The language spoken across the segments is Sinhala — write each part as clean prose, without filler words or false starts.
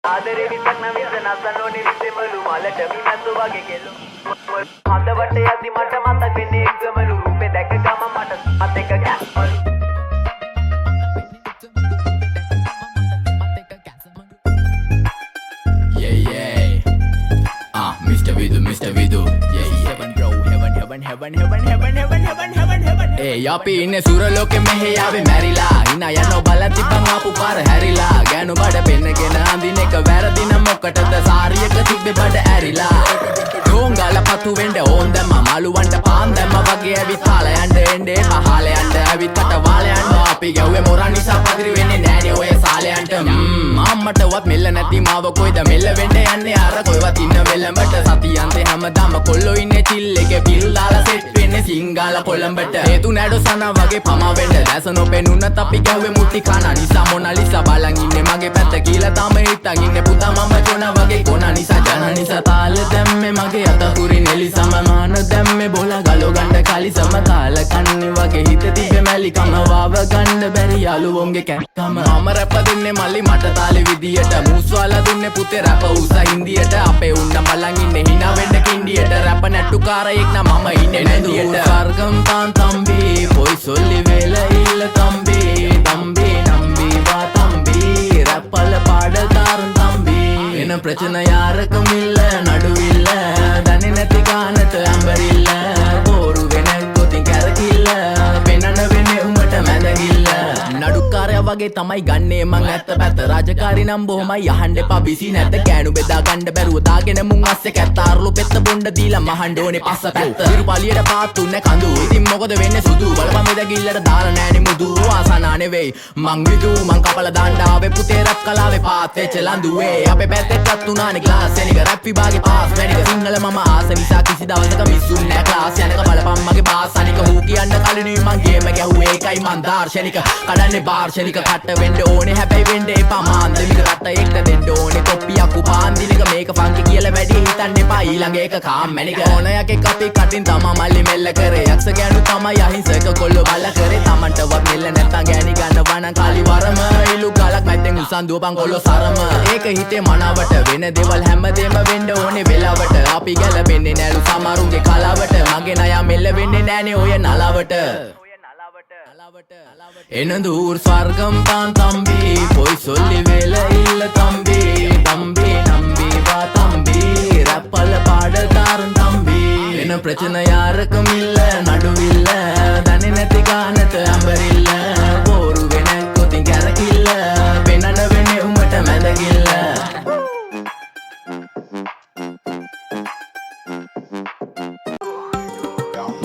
ආදරේ විසක් නම් විස නසනෝනේ විසෙමලු මලට මිනතු වගේ කෙලු හඳ වටේ යද්දි මට මතක් වෙන්නේ එක්සමලු රූපේ දැක ගම මට අත් එක ගැස්මලු Mr. Vidu heaven bro heaven hey අපි ඉන්නේ සුරලෝකෙ මෙහෙ ආවේ මැරිලා ඉනා යනෝ බලන් තිබ්බන් ආපු පාර හැරිලා ගෑනු බඩ පෙන්නගෙන අඳින එක වැරදි නම් මොකටද සාරියක තිබ්බේ බඩ ඇරිලා ඩෝංගල පතු වෙන්න ඕන් දැම්ම මලුවන්ට පාන් දැම්ම වගේ ඇවිත් හාල යන්න එන්නේ පහල යන්න ඇවිත් කට වාල යන්න අපි ගැව්වේ මොරා නිසා පදිරි වෙන්නේ නෑනේ ඔය සාලයන්ට අම්මටවත් මෙල්ල නැති මාව කොයිද මෙල්ල වෙන්න යන්නේ අර කොයිවත් ඉන්න වෙලඹට සතියන්තේ හැමදාම කොල්ලෝ ඉන්නේ චිල් එකේ පිල් දාලා සෙට් වෙන්නේ සිංගාල කොළඹට හේතු නැඩෝ සනා වගේ පමා වෙන්න දැස නොපෙනුනත් අපි ගැව්වේ මුටි කන නිසා මොනාලිසා බලන් ඉන්නේ මගේ පැත්ත කියලා තම හිටන් ඉන්නේ පුතා මම ජොන වගේ කොන නිසා ජන නිසා තාල දැම්මේ මගේ අතකුරි නෙලි සමමාන දැම්මේ බෝලා ගලෝ ගන්න කලි සමතාල කන්නේ වගේ හිත තිබ්බේ මැලි කම වාව ගන්න බැරි යාළුවෝන්ගේ කැක්කම මම රැප දෙන්නේ මල්ලි මට තාලේ විදියට මූස්වාලා දුන්නේ පුතේ රැප උස හින්දියට අපේ උන්න බලන් ඉන්නේ hina වෙන්න කින්ඩියට රැප නැට්ටුකාරයෙක් නම් මම ඉන්නේ නැදියට වර්ගම් තාන් තම්බි පොයි සොල්ලි වෙල ඉල්ල තම්බි තම්බි නම්බි වා තම්බි රැප්පල පාඩකාරන් තම්බි එන ප්‍රචන යාරකම ඉල්ල නඩුවිල්ල දන්නේ නැති ගානට ඇම්බරිල්ල බෝරු වෙන කොතින් කැරකිල්ල වෙනන වෙන්නේ උඹට මැදගිල්ල නඩුකාරයා වගේ තමයි ගන්නේ මං ඇත්ත පැත්ත රාජකාරී නම් බොහොමයි අහන්න එපා බිසි නැත කෑනු බෙදා ගන්න බැරුව දාගෙන මුන් අස්සේ කැත්ත අරලු පෙත්ත බොණ්ඩ දීලා මහන්න ඕනේ පස්ස පැත්ත ඉරු පලියට පාත්තුන්නේ කඳු ඉතින් මොකද වෙන්නේ සුදු බලපන් මෙදගිල්ලට දාලා නෑනේ මුදු ආසනා නෙවෙයි මං විදු මං කපල දාන්න ආවේ පුතේ රැප් කලාවේ පාත් වෙච්ච ලඳුවේ අපේ පැත්තටත් උනානේ ක්ලාස් එනික රැප් විභාගේ පාස් වෙනික සිංහල මම ආස නිසා කිසි දවසක මිස්සුන් නෑ ක්ලාස් යනක බලපන් මගේ පාස් අනික හූ කියන්න කලිනුයි මං ගේම ගැහුවේ ඒකයි මං දාර්ශනික කඩන්නේ බාර්ශනික කට වෙන්න ඕනේ හැබැයි වෙන්න එපා මාන්දමික රට එක්ක දෙන්න ඕනේ කොප්පියක් උපාන්දිනික මේක ෆන්කි කියලා වැඩි හිතන්න එපා ඊළඟ එක කාම්මැනික ඕනයක් එක්ක අපි කටින් තමා මල්ලි මෙල්ල කරේ යක්ෂ ගෑනු තමයි අහිංසක කොල්ලෝ බල කරේ තමන්ටවත් මෙල්ල නැත්තම් ගෑණි ගන්නවා නම් කාලි වරම ඉලු ගලක් මැද්දෙන් උසන් දුවපන් කොල්ලෝ සරම ඒක හිතේ මනාවට වෙන දේවල් හැමදේම වෙන්න ඕනේ වෙලාවට අපි ගැලපෙන්නේ නෑලු සමරුන්ගේ කලාවට මගේ නයා මෙල්ල වෙන්නේ නෑනේ ඔය නලාවට එන දූර් ස්වර්ගම් තාන් තම්බි පොයි සොල්ලි වෙල ඉල්ල තම්බි තම්බි නම්බි වා තම්බි රැප්පල පාඩකාරන් තම්බි එන ප්‍රචන යාරකම ඉල්ල නඩුවිල්ල දන්නේ නැති ගානට ඇම්බරිල්ල බෝරු වෙන කොතින් කැරකිල්ල වෙනන වෙන්නේ උඹට මැදගිල්ල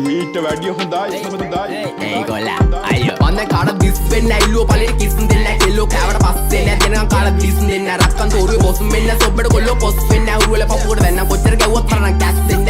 මීට වැඩිය හොඳයි හොඳයි ඒගොල්ලා අයියෝ වන්ද කාට දිස් වෙන්න ඇල්ලුව පළේ කිස්සුන් දෙන්න කෙල්ලෝ කෑවට පස්සේ නෑ දෙනකන් කාට දිස් දෙන්න රක්කන් තෝරුවේ බොස් වෙන්න සොබ්බඩ කොල්ලෝ පොස් වෙන්න උරුවල පපුවට දැන්න කොච්චර ගැව්වත් තරණ කැස් දෙන්න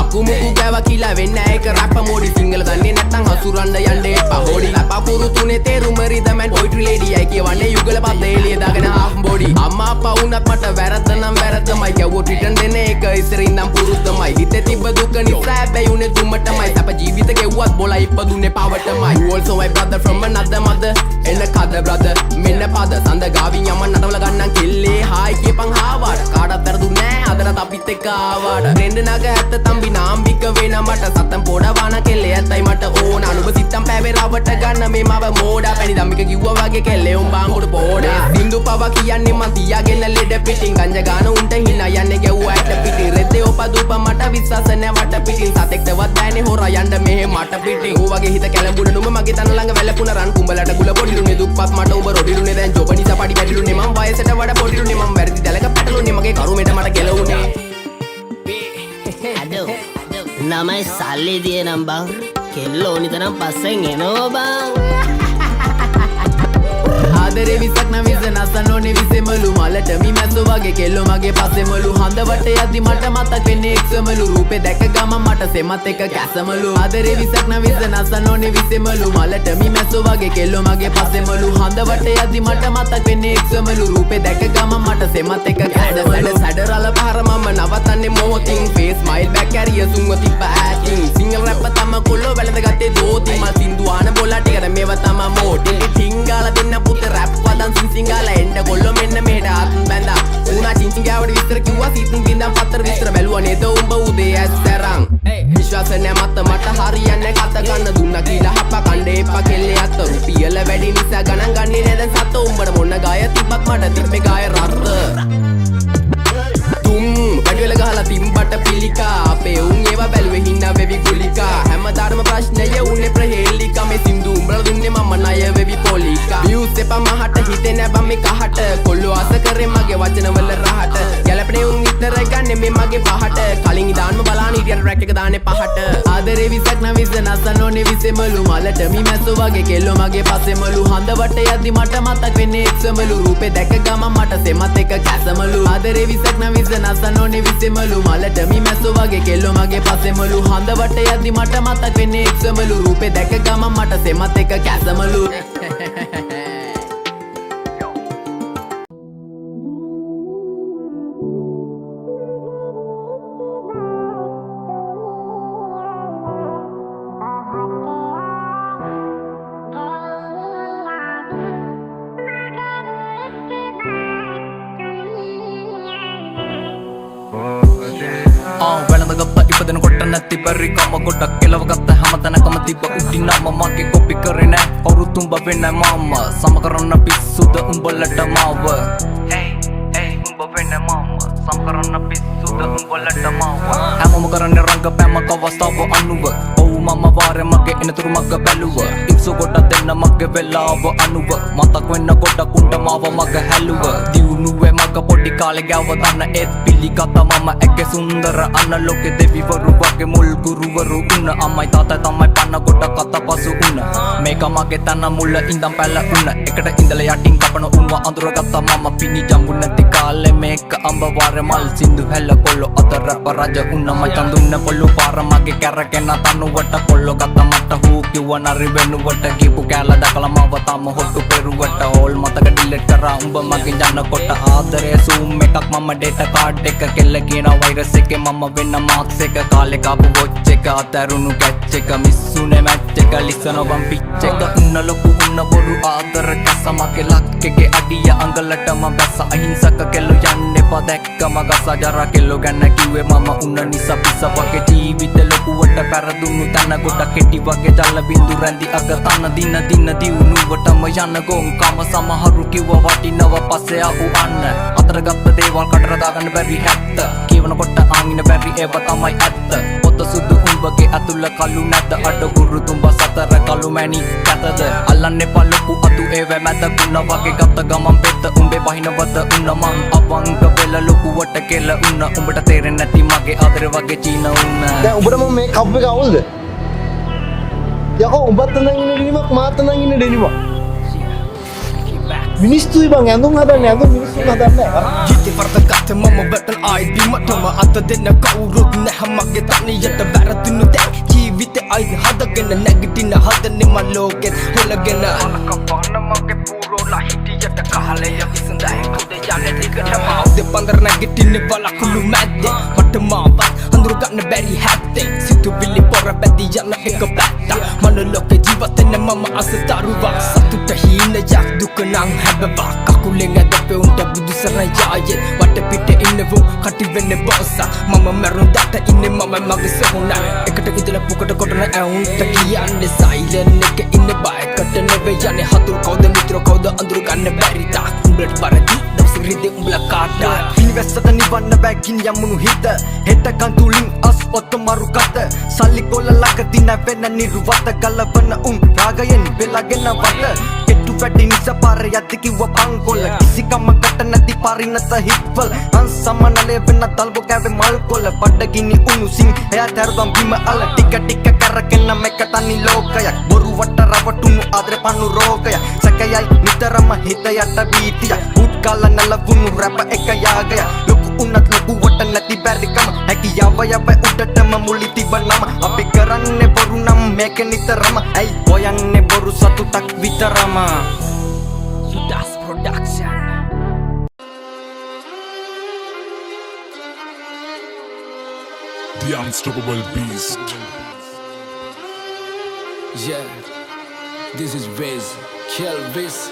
අකුමුකු ගෑවා කියලා වෙන්න ඒක රැප් මොඩි සිංගල දන්නේ නැත්නම් අසුරන්න යන්න එපා හොඩි අපපුරු තුනේ තේරුම රිදමෙන් පොයිට්‍රි ලේඩියයි කියවන්නේ යුගල පද එළිය දාගෙන හාෆ් බොඩි අම්මා අප්පා වුණත් මට වැරද්ද නම් වැරද්දමයි ගැව්වොත් රිටර්න් දෙන එක ඉස්සරින් නම් පුරුද්දමයි හිතේ තිබ්බ දුක නිසා හැබැයි උනේ දුමටමයි සැප ජීවිත ගෙව්වත් බොලා ඉපදුනේ පවටමයි you also my brother from another mother එන්න කද brother මෙන්න පද සඳ ගාවින් යමන් නටවල ගන්නම් කෙල්ලේ හායි කියපන් හාවට කාටවත් වැරදුන්නේ නෑ අදටත් අපිත් එක්ක ආවට රෙන්ඩ නග ඇත්ත තම්බි නාම්බික වෙන මට සතම් පොඩවාන කෙල්ලේ ඇත්තයි මට ඕන අනුබ සිත්තම් පෑවේ රවට ගන්න මේ මව මෝඩා පැණි දම්මික කිව්වා වගේ කෙල්ලේ උන් බාංගුඩ පොඩා සින්දු පව කියන්නේ මං තියාගෙන ලෙඩ පිටින් ගංජා ගාන උන්ට හිනා යන්නේ ගැව්වා ඇට පිටි රෙද්දේ ඔපදුප මට විශ්වාස නෑ වට පිටින් සතෙක්ටවත් බෑනේ හොරා යන්න මෙහෙ මට පිටින් ඌ වගේ හිත කැලඹුණ නුඹ මගේ තන ළඟ වැළපුණ රන් කුඹලට ගුල පොඩිලුනේ දුප්පත් මට උඹ රොඩිලුනේ දැන් ජොබ නිසා පඩි වැඩිලුනේ මං වයසට වඩා පොඩිලුනේ මං වැරදි දැලක පැටලුනේ මගේ කරුමෙට මට ගැලවුනේ අඩෝ නමයි සල්ලි දියනම් බං කෙල්ලෝ ඕනිතරම් පස්සෙන් එනවා බං ආදරේ විසක් නම් විස නසනෝනේ විසෙමලු මලට මිමැස්සෝ වගේ කෙල්ලෝ මගේ පස්සෙමලු හඳ වටේ යද්දි මට මතක් වෙන්නේ එක්සමලු රූපේ දැක ගම මට සෙමත් එක කැසමලු ආදරේ විසක් නම් විස නසනෝනේ විසෙමලු මලට මිමැස්සෝ වගේ කෙල්ලෝ මගේ පස්සෙමලු හඳ වටේ යද්දි මට මතක් වෙන්නේ එක්සමලු රූපේ දැක ගම මට සෙමත් එක කැඩසඩ සැඩරල පාර මම නවතන්නේ මොහොතින් ෆේස් ස්මයිල් බෑක් කැරිය සුන්ව තිබ්බ ඇටින් සිංගල් රැප් තම කොල්ලෝ වැළඳ ගත්තේ දෝති මල් සින්දු ආන බොලා ටිකට මේව තම මෝටි ටිංගාලා දෙන්න පුතේ රැප් පදන් සිංගාලා එන්න කොල්ලෝ මෙන්න මෙහෙට ආත් බැඳා සිත් විඳන් පතර විස්තර බැලුවා නේද උඹ උදේ ඇස්තරන් විශ්වාස නැ මත මට හරියන්නේ කත ගන්න දුන්නා කියලා හප කණ්ඩේ එපා කෙල්ලේ අත රුපියල වැඩි නිසා ගණන් ගන්නේ නේද සත උඹට මොන ගාය තිබ්බත් මට තිබ්බේ ගාය රත්ත තුම් වැඩිවල ගහලා තිම්බට පිළිකා අපේ උන් ඒවා බැලුවේ හින්නා වෙවි ගුලිකා හැමදාම ප්‍රශ්නය උන්නේ ප්‍රහේලිකා මේ සින්දු උඹලා දුන්නේ මම ණය වෙවි පොලිකා views එපා මහට හිතේ නැ බම් මේ කහට කොල්ලෝ ආස කරේ මගේ වචන වල රහට ගැලපෙනේ උන් විතර ගන්නේ මේ මගේ පහට කලින් ඉදාන්ම බලාන ඉරියට රැක් එක දාන්නේ පහට ආදරේ විසක් නම් විස නසනෝනේ විසෙමලු මලට මිමැස්සු වගේ කෙල්ලෝ මගේ පස්සෙමලු හඳ වට යද්දි මට මතක් වෙන්නේ එක්සමලු රූපේ දැක ගම මට සෙමත් එක කැසමලු ආදරේ විසක් නම් විස නසනෝනේ විසෙමලු මලට මිමැස්සු වගේ කෙල්ලෝ මගේ පස්සෙමලු හඳ වට යද්දි මට මතක් වෙන්නේ එක්සමලු රූපේ දැක ගම මට සෙමත් එක කැසමලු වැළඳගත්ත ඉපදෙන කොට නැති බැරි කම ගොඩක් කෙලවගත්ත හැමතැනකම තිබ්බ උඩිනම මගේ කොපි කරේ නෑ කවුරුත් උඹ වෙන්නේ මම සම කරන්න පිස්සුද උඹලට මාව උඹ වෙන්නේ මම සම කරන්න පිස්සුද උඹලට මාව හැමෝම කරන්නේ රංග බැම කවස්තාව අනුව ඔව් මම වාරේ මගේ එනතුරු මග බැලුව ඉක්සු කොට දෙන්න මගේ වෙලාව අනුව මතක් වෙන්න ගොඩක් උන්ට මාව මග හැලුව දියුණුවේ මග පොඩි කාලේ ගාව දන්න ඒත් පිළිගත මම ඇගේ සුන්දර අන්න ලෝකෙ දෙවිවරු වගේ මුල් ගුරුවරු උන්න අම්මයි තාත්තයි තමයි පන්න කොට කතා පසු උන්න මේක මගේ තන මුල ඉඳන් පැල උන්න එකට ඉඳලා යටින් කපන උන්ව අඳුරගත්තා මම පිණි ජම්බු නැති කාලේ මේක අඹ වාරේ මල් සින්දු හැල්ල කොල්ලෝ අතර රජ උන්න මයි තඳුන්න පොල්ලු පාර මගේ කැරකෙන තනුවට කොල්ලෝ ගත්ත මට හූ කිව්ව නරි වෙනුවට කීපු කෑල්ල දැකලා මව තම හොට්ටු පෙරුවට ඕල් මතක ඩිලීට් කරා උඹ මගෙන් යන කොට ආදරේ සූම් එකක් මම ඩේටා කාඩ් එක කෙල්ල කියන වෛරස් එකේ මම වෙන්න මාක්ස් එක කාලේ කාපු වොච් එක අතරුණු කැච් එක මිස්සුනේ මැච් එක ලිසන බම් පිච් එක උන්න ලොකු උන්න බොරු ආදර කැස මගේ ලක් එකේ අඩිය අඟලටම බැස අහිංසක කෙල්ලෝ යන්න එපා දැක්කම ගස ජරා කෙල්ලෝ ගැන කිව්වේ මම උන්න නිසා පිස වගේ ජීවිත ලොකුවට පැරදුණු තන කොට කෙටි වගේ ජල බින්දු රැඳි අග තන දින දින දියුණුවටම යන ගොන් කම සමහරු කිව්ව වටිනව පස්සේ ආපු අන්න අතර ගත්ත දේවල් කටර දාගන්න බැරි හැත්ත කියවනකොට ආංගින බැරි ඒව තමයි ඇත්ත පොත සුදු උඹගේ අතුල කළු නැත අඩ ගුරු තුඹ සතර කළු මැණි කැතද අල්ලන්නේ පල්ලකු අතු ඒව මැද කුණ වගේ ගත්ත ගමන් පෙත්ත උඹේ බහිනවද උන්න මං අවංක වෙල ලොකුවට කෙල උන්න උඹට තේරෙන්නේ නැති මගේ ආදරේ වගේ චීන උන්න දැන් උඹට මම මේ කප් එක අවුල්ද යකෝ උඹත් නම් ඉන්න ඩෙනිමක් මාත් නම් ඉන්න ඩෙනිමක් මිනිස්සුයි බං ඇඳුම් හදන්නේ ඇඳුම් මිනිස්සු හදන්නේ ජීවිතේ වර්ධගත මම බටල් ආයිඩි මටම අත දෙන්න කවුරුත් නැහැ මගේ තනියට වැරදුණු දැන් ජීවිතේ ආයිඩි හදගෙන නැගිටින හදන්නේ මම ලෝකෙත් හොලගෙන අනකපන්න මගේ පුරෝලා හිටියට කාලය විසඳයි උදේ යන්නේ දිගටම අවුද පන්දර නැගිටින්නේ බලකුළු මැද්දේ මට මාවත් අඳුර ගන්න බැරි හැත්තේ සිතුවිලි පොර බැදී යන එක පැත්ත මන ලෝකේ ජීවත් වෙන මම අසතරුවක් සතුට හීන යක් දුක නම් හැබවා කකුලෙන් ඇදපේ උන්ට බුදු සරණ යායේ වට පිට ඉන්නවෝ කටි වෙන්නේ බොස්ස මම මරුන් දට ඉන්නේ මම මගේ සොහොන එකට ඉඳලා පුකට කොටන ඇවුන්ට කියන්නේ සයිලන් එක ඉන්න බයකට නෙවෙයි යන්නේ හතුරු කවුද මිත්‍ර කවුද අඳුර ගන්න බැරි තා උඹට පරදි දවස් රිදේ උඹලා කාටා ඉන්වෙස්ටර් නිවන්න බැගින් යමුණු හිත හෙටකන් තුලින් අස් ඔත මරු කත සල්ලි කොල්ල ලක දින වෙන නිර්වත ගලවන උන් රාගයෙන් වෙලාගෙන වත වැඩි නිසා පාර යද්දි කිව්ව පංකොල්ල කිසිකමකට නැති පරිණත හිත්වල අන්සමනලේ වෙන තල්බෝ කැවේ මල් කොල්ල බඩගිනි උණුසින් එයා තරුම් බිම අල ටික ටික කරගෙන මේක තනි ලෝකයක් බොරුවට රවටුණු ආදරේ පන්නු රෝගය සැකයයි නිතරම හිත යට බීතිය උත් කාල නලවුණු රැප එක යාගය ලොකු උන්නත් ලොකුවට නැති බැරිකම හැකියාව යව උඩටම මුලි තිබනම අපි කරන්නේ බොරු නම් මේක නිතරම ඇයි හොයන්නේ බොරු සතුටක් විතරම Sudas Production The Unstoppable Beast. Yeah, this is Wiz, Kill Wiz.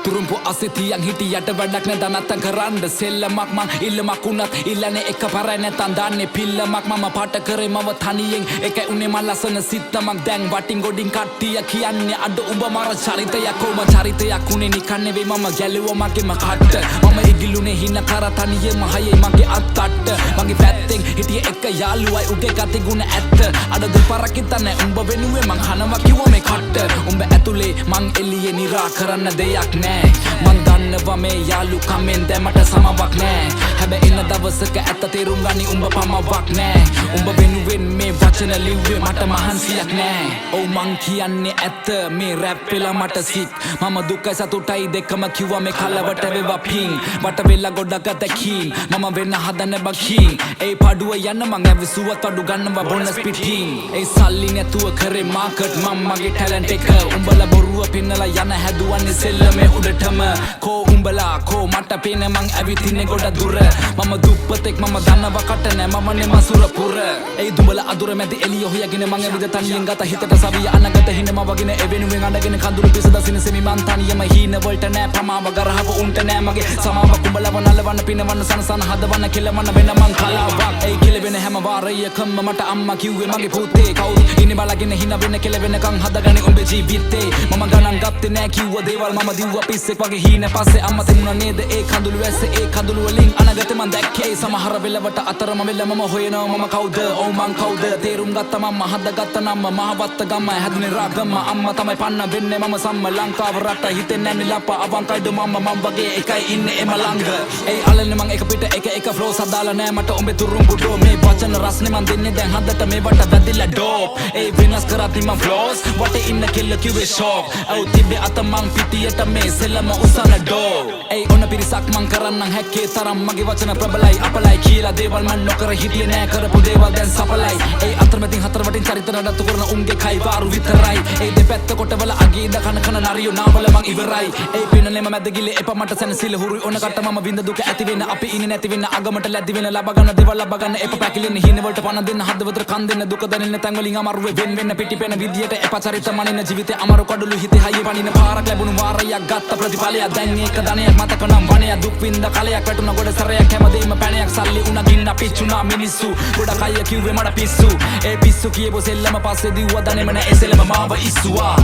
තුරුම්පු අසිතියන් හිටියට වැඩක් නැ දනත්තන් කරන්න සෙල්ලමක් මං ඉල්ලමක් උනත් ඉල්ලනේ එක පරයි නැතන් දන්නේ පිල්ලමක් මම පාට කරේ මව තනියෙන් එකයි උනේ මං ලස්සන සිත්තමක් දැන් වටින් ගොඩින් කට්ටිය කියන්නේ අඩ උඹ මර චරිතයක් කොම චරිතයක් උනේ නිකන් නෙවෙයි මම ගැලුවා මගේම කට්ට මම ඉගිලුනේ හින කර තනියෙම හයේ මගේ අත්තට්ට මගේ පැත්තෙන් හිටියේ එක යාළුවයි උගේ ගති ගුණ ඇත්ත අඩ දෙපාරක් හිතන්නේ උඹ වෙනුවේ මං හනවා කිව්වා මේ කට්ට උඹ ඇතුලේ මං එළියේ නිරා කරන්න දෙයක් නෑ මං දන්නවා මේ යාළු කමෙන් දැමට සමවක් නෑ හැබැයි එන දවසක ඇත්ත තේරුම් ගනි උඹ පමවක් නෑ උඹ වෙනුවෙන් මේ වචන ලිව්වේ මට මහන්සියක් නෑ ඔව් මං කියන්නේ ඇත්ත මේ රැප් වෙලා මට සික් මම දුකයි සතුටයි දෙකම කිව්වා මේ කලවට වේවා පිං වට වෙලා ගොඩක් දැකීම් මම වෙන්න හදන බකින් ඒ පාඩුව යන්න මං ඇවිසුවත් අඩු ගන්නවා බොනස් පිටින් ඒ සල්ලි නැතුව කරේ මාකට් මම මගේ ටැලන්ට් එක උඹලා බොරුව පින්නලා යන හැදුවන්නේ සෙල්ලමේ උඩටම කෝ උඹලා කෝ මට පේන මං ඇවිතින්නේ ගොඩ දුර මම දුප්පතෙක් මම දන්නවා කට නෑ මම නේ මසුර පුර ඒ දුඹලා අදුර මැද එළිය හොයගෙන මං ඇවිද තනියෙන් ගත හිතට සවිය අනගත හිනම වගෙන එවෙනුවෙන් අඬගෙන කඳුළු පිස දසින සෙමි මං තනියම හීන වලට නෑ ප්‍රමාව ගරහව උන්ට නෑ මගේ සමාව කුඹලව නලවන්න පිනවන්න සනසන හදවන්න කෙලවන්න වෙන මං කලාවක් ඒ කෙලවෙන හැම වාරයකම මට අම්මා කිව්වේ මගේ පුතේ කවුරු ඉන්නේ බලගෙන හින වෙන කෙලවෙනකන් හදගන්නේ උඹේ ජීවිතේ මම ගණන් ගත්තේ නෑ කිව්ව දේවල් මම දිව්වා පිස්සෙක් වගේ හීන පස්සේ අම්මා තෙමුණා නේද ඒ කඳුළු ඇස්සේ ඒ කඳුළු වලින් අනගත මං දැක්කේ සමහර වෙලවට අතරම වෙල මම හොයනවා මම කවුද ඔව් මං කවුද තේරුම් ගත්තා මම හදගත්ත නම්ම මහවත්ත ගම හැදුනේ රාගම අම්මා තමයි පන්න වෙන්නේ මම සම්ම ලංකාව රට හිතෙන්නේ නැන්නේ ලප අවංකයිද මම වගේ එකයි ඉන්නේ එම ළඟ ඒ අලන්නේ මං එක පිට එක ෆ්ලෝ සදාලා නෑ මට උඹේ තුරුම්බුඩෝ මේ වචන රස්නේ මං දෙන්නේ දැන් හදට මේවට වැදිලා ඩෝප් ඒ වෙනස් කරත් මං ෆ්ලෝස් වටේ ඉන්න කෙල්ල කිව්වේ ෂෝක් ඔව් තිබ්බේ අත මං පිටියට මේ සෙල්ලම උසන ඩෝ ඒ ඔන්න පිරිසක් මං කරන්නම් හැක්කේ තරම් මගේ වචන ප්‍රබලයි අපලයි කියලා දේවල් මං නොකර හිටියේ නෑ කරපු දේවල් දැන් සපලයි ඒ අතරමැදින් හතර වටින් චරිත නඩත්තු කරන උන්ගේ කයි වාරු විතරයි ඒ දෙපැත්ත කොටවල අගේ ඉඳ කන නරියෝ නාවල මං ඉවරයි ඒ පිනනෙම මැද ගිලේ එපා මට සැනසීල හුරුයි ඔන්න කට මම විඳ දුක ඇති වෙන අපි ඉන්නේ නැති වෙන අගමට ලැබි වෙන ලබා ගන්න දේවල් ලබා ගන්න එපා පැකිලෙන හින වලට පණ දෙන්න හදවතට කන් දෙන්න දුක දැනෙන තැන් වලින් අමාරුවේ වෙන් වෙන්න පිටිපෙන විදියට එපා චරිත මනින ජීවිතේ අමාරු කඩළු හිතේ හයිය පනින පාරක් ලැබුණු වාරයක් ගත්ත ප්‍රතිඵලය දැන් ඒක ධනයක් මතක නම් වණය දුක් විඳ කලයක් වැටුණ ගොඩ සරයක් හැමදේම පැණයක් සල්ලි උණ ගින්න පිච්චුණා මිනිස්සු ගොඩක් අය කිව්වේ මට පිස්සු ඒ පිස්සු කියපු සෙල්ලම පස්සේ දිව්වා දනේම නෑ ඒ සෙල්ලම මාව ඉස්සුවා